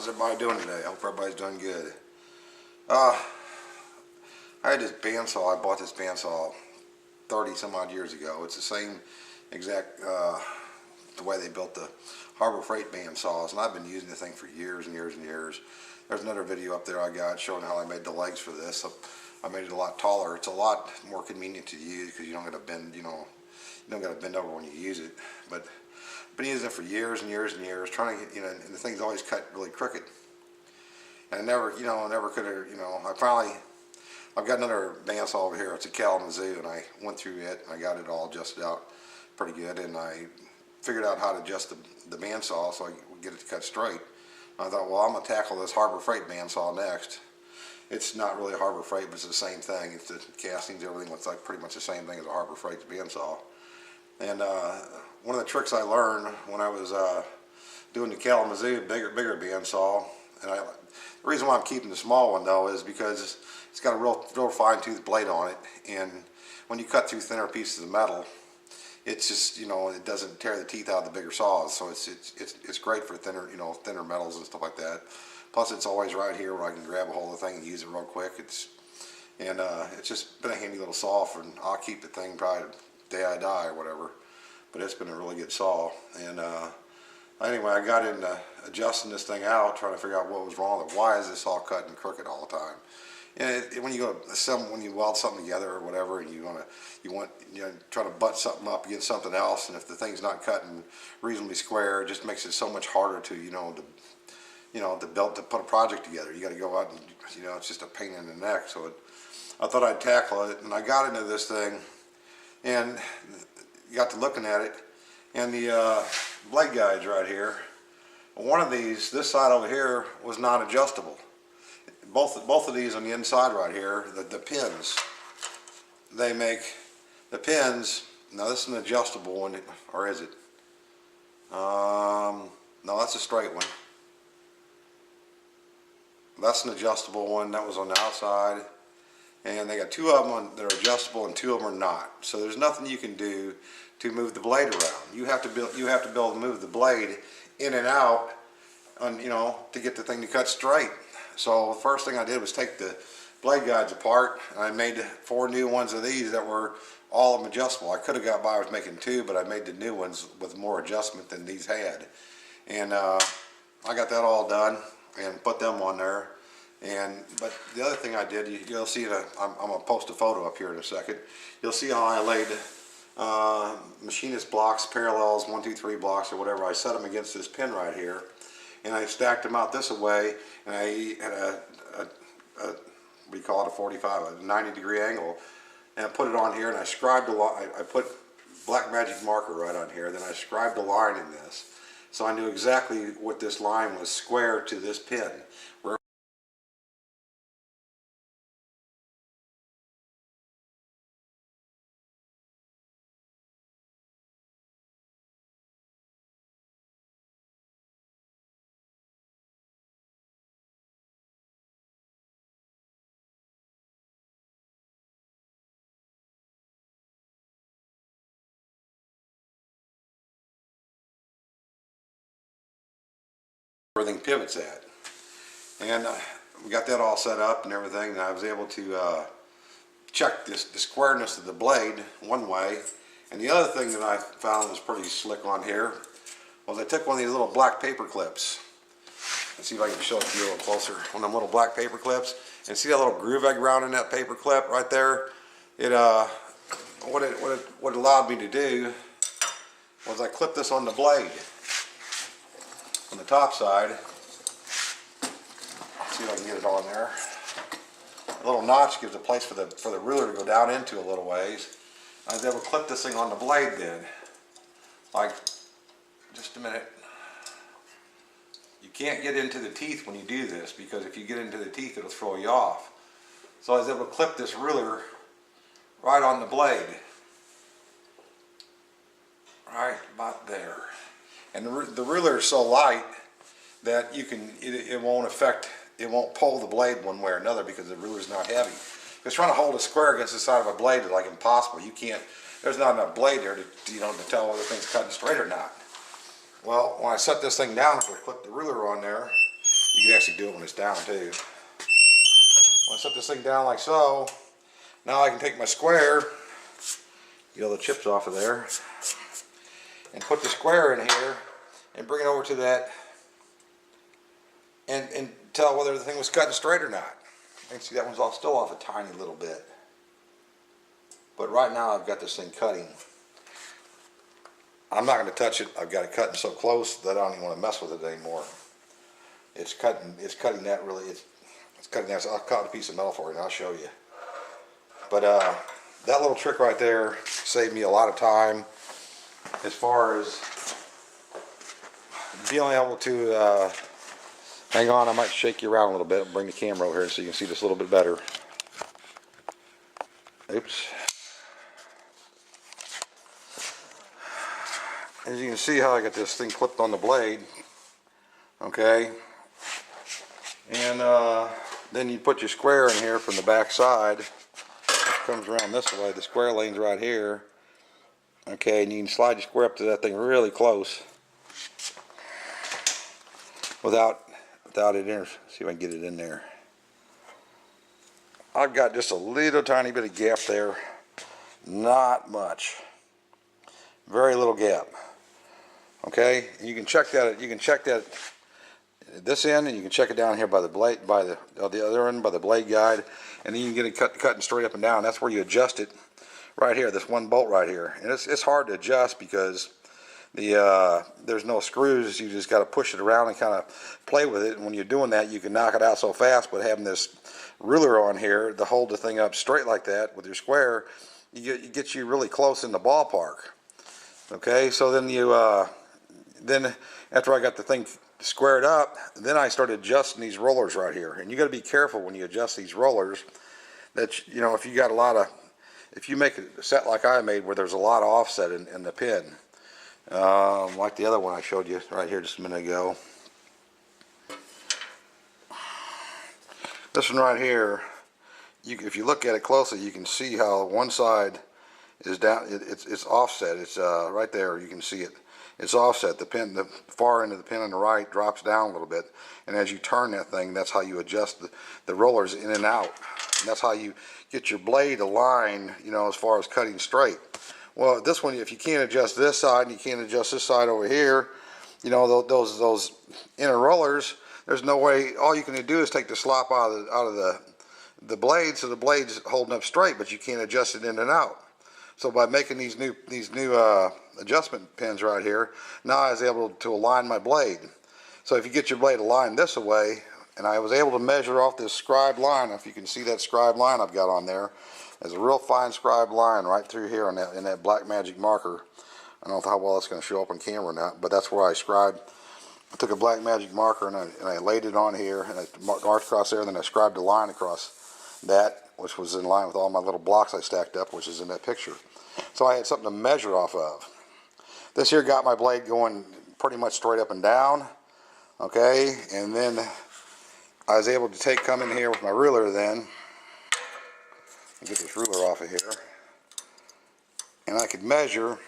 How's everybody doing today? I hope everybody's doing good. I had this bandsaw. I bought this bandsaw 30 some odd years ago. It's the same exact the way they built the Harbor Freight bandsaws, and I've been using the thing for years and years and years. There's another video up there I got showing how I made the legs for this. So I made it a lot taller. It's a lot more convenient to use because you don't got to bend, you don't got to bend over when you use it. But I've been using it for years and years and years, trying to get, and the thing's always cut really crooked. And I never, never could have, I've got another bandsaw over here. It's a Kalamazoo, and I went through it and I got it all adjusted out pretty good, and I figured out how to adjust the bandsaw so I could get it to cut straight. I thought, well, I'm going to tackle this Harbor Freight bandsaw next. It's not really a Harbor Freight, but it's the same thing. It's the castings, everything looks like pretty much the same thing as a Harbor Freight bandsaw. And one of the tricks I learned when I was doing the Kalamazoo bigger bandsaw, and the reason why I'm keeping the small one though is because it's got a real fine tooth blade on it, and when you cut through thinner pieces of metal, it's just, it doesn't tear the teeth out of the bigger saws, so it's great for thinner metals and stuff like that. Plus it's always right here where I can grab a hold of the thing and use it real quick. It's just been a handy little saw, and I'll keep the thing probably the day I die or whatever. But it's been a really good saw. And anyway, I got into adjusting this thing out, trying to figure out what was wrong with it. Why is this all cut and crooked all the time? And when you weld something together or whatever, and you want try to butt something up against something else, and if the thing's not cutting reasonably square, it just makes it so much harder to to put a project together. You got to go out and it's just a pain in the neck. So I thought I'd tackle it, and I got into this thing, and got to looking at it, and the blade guides right here. One of these, this side over here, was not adjustable. Both of these on the inside right here, the pins, they make the pins. Now this is an adjustable one, or is it? No, that's a straight one. That's an adjustable one. That was on the outside, and they got two of them that are adjustable and two of them are not. So there's nothing you can do to move the blade around. You have to be able to move the blade in and out, to get the thing to cut straight. So the first thing I did was take the blade guides apart, and I made 4 new ones of these that were all of them adjustable. I could have got by with making 2, but I made the new ones with more adjustment than these had. And I got that all done and put them on there. But the other thing I did, you'll see that I'm going to post a photo up here in a second. You'll see how I laid machinist blocks, parallels, 1, 2, 3 blocks or whatever. I set them against this pin right here, and I stacked them out this way, and I had what do you call it, a 45, a 90-degree angle, and I put it on here, and I scribed a line. I put black magic marker right on here, then I scribed a line in this, so I knew exactly what this line was square to this pin. Everything pivots at, and we got that all set up and everything, and I was able to check the squareness of the blade one way. And the other thing that I found was pretty slick on here was I took one of these little black paper clips. Let's see if I can show it to you a little closer. One of them little black paper clips, and see that little groove I ground in that paper clip right there? What it allowed me to do was I clipped this on the blade on the top side. Let's see if I can get it on there. A little notch gives a place for the ruler to go down into a little ways. I was able to clip this thing on the blade then. Like, just a minute. You can't get into the teeth when you do this, because if you get into the teeth it'll throw you off. So I was able to clip this ruler right on the blade. Right about there. And the ruler is so light that it won't pull the blade one way or another because the ruler is not heavy. Because trying to hold a square against the side of a blade is like impossible. You can't. There's not enough blade there to tell whether the thing's cutting straight or not. Well, when I set this thing down, if I clip the ruler on there, You can actually do it when it's down too. When I set this thing down like so, now I can take my square, get all the chips off of there, and put the square in here and bring it over to that and tell whether the thing was cutting straight or not. You can see that one's still off a tiny little bit. But right now I've got this thing cutting. I'm not going to touch it. I've got it cutting so close that I don't even want to mess with it anymore. It's cutting that really, it's cutting that. So I'll cut a piece of metal for you and I'll show you. But that little trick right there saved me a lot of time as far as being able to, hang on, I might shake you around a little bit and bring the camera over here so you can see this a little bit better. Oops. As you can see how I got this thing clipped on the blade, okay, and then you put your square in here from the back side. It comes around this way, the square lane's right here, okay, and you can slide your square up to that thing really close without it in. See if I can get it in there. I've got just a little tiny bit of gap there, not much, very little gap. Okay, you can check that. You can check that at this end, and you can check it down here by the blade, by the other end, by the blade guide, and then you can get it cutting straight up and down. That's where you adjust it, right here. This one bolt right here, and it's hard to adjust because there's no screws. You just got to push it around and kind of play with it. And when you're doing that, you can knock it out so fast. But having this ruler on here to hold the thing up straight like that with your square, it gets you really close in the ballpark. Okay, so then after I got the thing squared up, then I started adjusting these rollers right here. And you got to be careful when you adjust these rollers that, you know, if you got a lot of, if you make a set like I made where there's a lot of offset in the pin, like the other one I showed you right here just a minute ago. This one right here, if you look at it closely, you can see how one side is down. It's offset. It's right there. You can see it. It's offset. The pin, the far end of the pin on the right drops down a little bit, and as you turn that thing, that's how you adjust the rollers in and out. And that's how you get your blade aligned, you know, as far as cutting straight. Well, this one, if you can't adjust this side and you can't adjust this side over here, you know, those inner rollers, there's no way. All you can do is take the slop out of the blade, so the blade's holding up straight, but you can't adjust it in and out. So by making these new adjustment pins right here, now I was able to align my blade. So if you get your blade aligned this way, and I was able to measure off this scribed line, if you can see that scribed line I've got on there, there's a real fine scribed line right through here in that black magic marker. I don't know how well it's going to show up on camera or not, but that's where I scribed. I took a black magic marker and I laid it on here, and I marked across there, and then I scribed a line across that, which was in line with all my little blocks I stacked up, which is in that picture. So I had something to measure off of. This here got my blade going pretty much straight up and down, okay, and then I was able to come in here with my ruler then, and get this ruler off of here, and I could measure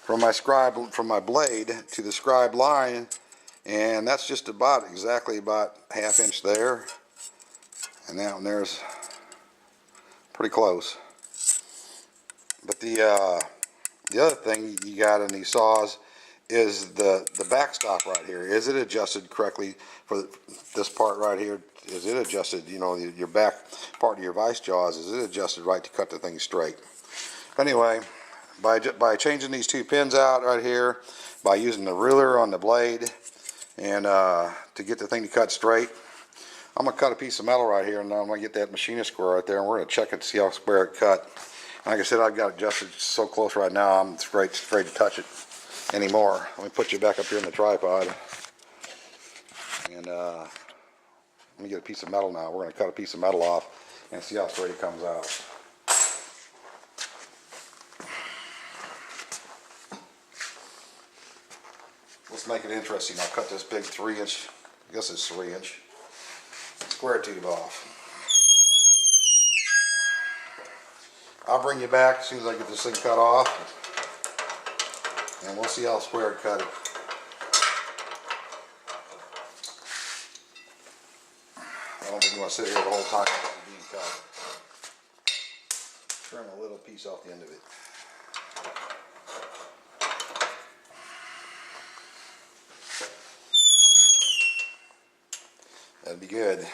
from my blade to the scribed line, and that's just exactly about ½ inch there, and that one there's pretty close. But the other thing you got in these saws is the backstop right here. Is it adjusted correctly for this part right here? Is it adjusted, you know, your back part of your vice jaws, is it adjusted right to cut the thing straight? Anyway, by changing these two pins out right here, by using the ruler on the blade, and to get the thing to cut straight, I'm going to cut a piece of metal right here, and I'm going to get that machinist square right there, and we're going to check it to see how square it cut. Like I said, I've got it adjusted so close right now, I'm afraid to touch it anymore. Let me put you back up here in the tripod, and let me get a piece of metal now. We're going to cut a piece of metal off and see how straight it comes out. Let's make it interesting. I'll cut this big 3-inch, I guess it's 3-inch, square tube off. I'll bring you back as soon as I get this thing cut off, and we'll see how square it cut it. don't think you want to sit here the whole time being cut. Trim a little piece off the end of it. That'd be good.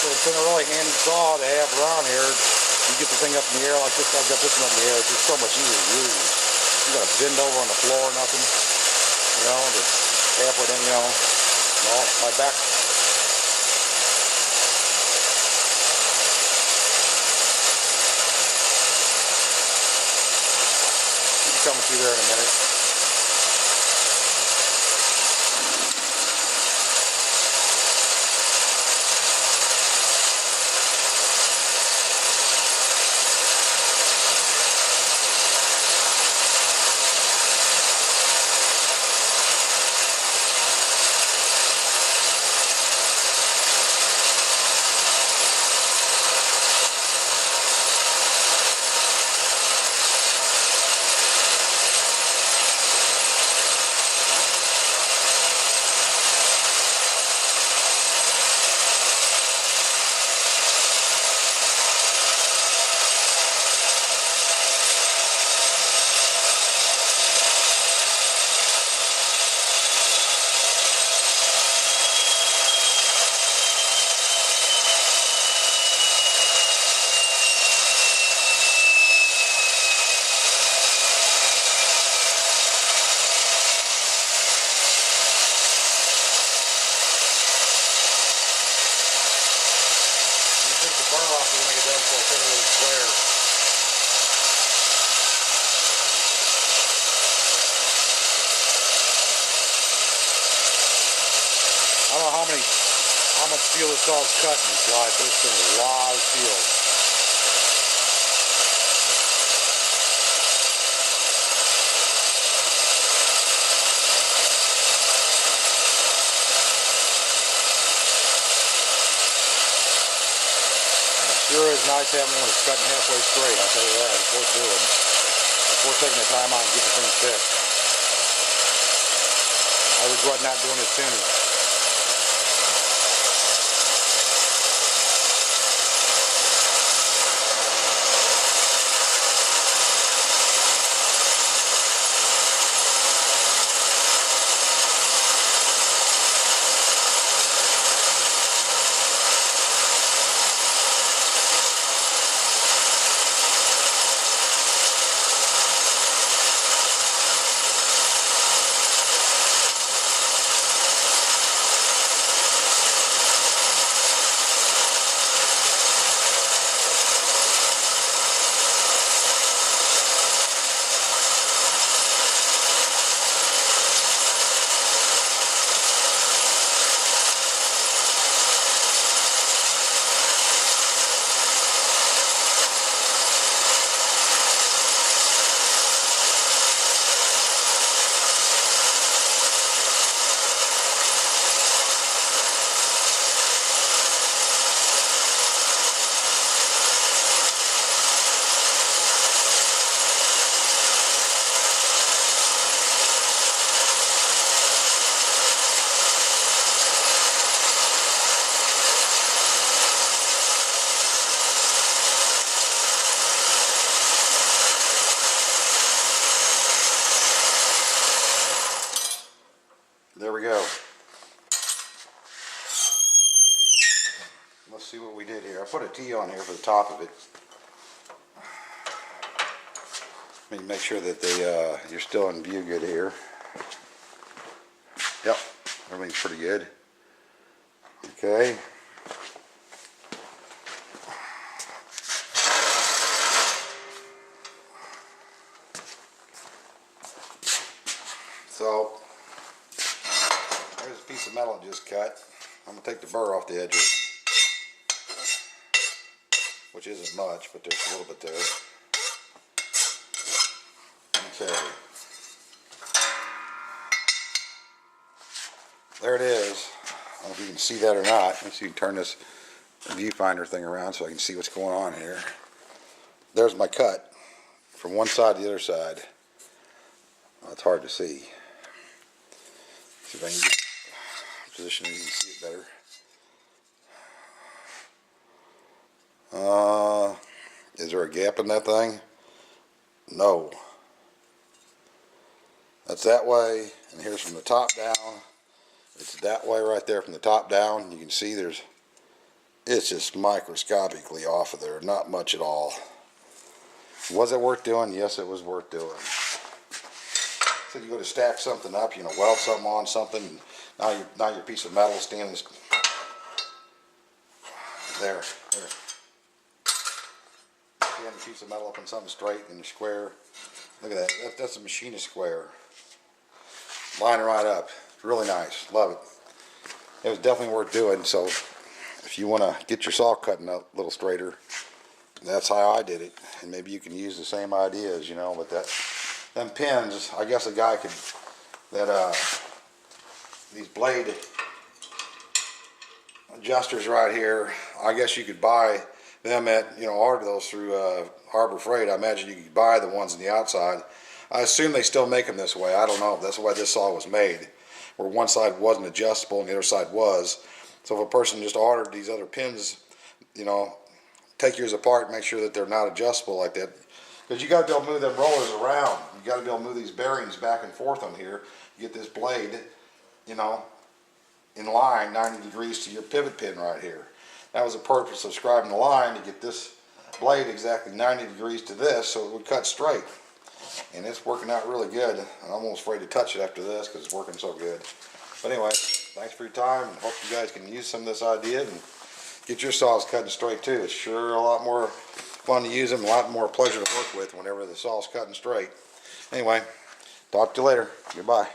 It's been a really handy saw to have around here. You get the thing up in the air like this. I've got this one up in the air. It's just so much easier to use. You got to bend over on the floor or nothing. You know, just halfway down, you know. No, my back. I'll be coming through there in a minute. I don't know how much steel this saw's cut in its life, but it's been a lot of steel. It sure is nice having one that's cutting halfway straight, I'll tell you that. It's worth doing. It's worth taking the time out and get the thing fixed. I regret not doing it sooner. There we go. Let's see what we did here. I put a T on here for the top of it. Let me make sure that you're still in view good here. Yep, Everything's pretty good. Okay. So, there's a piece of metal I just cut. I'm going to take the burr off the edge of it, which isn't much, but there's a little bit there. Okay. There it is. I don't know if you can see that or not. Let's see if you can turn this viewfinder thing around so I can see what's going on here. There's my cut from one side to the other side. Well, it's hard to see. See if I can get position where you can see it better. Is there a gap in that thing? No. That's that way, and here's from the top down. It's that way right there from the top down. You can see it's just microscopically off of there, not much at all. Was it worth doing? Yes, it was worth doing. So you go to stack something up, weld something on something, now your piece of metal standing there. Stand a piece of metal up on something straight and you're square. Look at that. That's a machinist square. Line it right up. Really nice. Love it. It was definitely worth doing. So if you want to get your saw cutting a little straighter, that's how I did it. And maybe you can use the same ideas, but them pins, I guess a guy could, these blade adjusters right here, I guess you could buy them at, order those through Harbor Freight. I imagine you could buy the ones on the outside. I assume they still make them this way. I don't know. That's the way this saw was made, where one side wasn't adjustable and the other side was. So if a person just ordered these other pins, take yours apart, make sure that they're not adjustable like that. Because you got to be able to move them rollers around. You got to be able to move these bearings back and forth on here. You get this blade, in line 90 degrees to your pivot pin right here. That was the purpose of scribing the line, to get this blade exactly 90 degrees to this so it would cut straight. And it's working out really good. I'm almost afraid to touch it after this because it's working so good. But anyway, thanks for your time, and hope you guys can use some of this idea and get your saws cutting straight too. It's sure a lot more fun to use them, a lot more pleasure to work with whenever the saw's cutting straight. Anyway, talk to you later. Goodbye.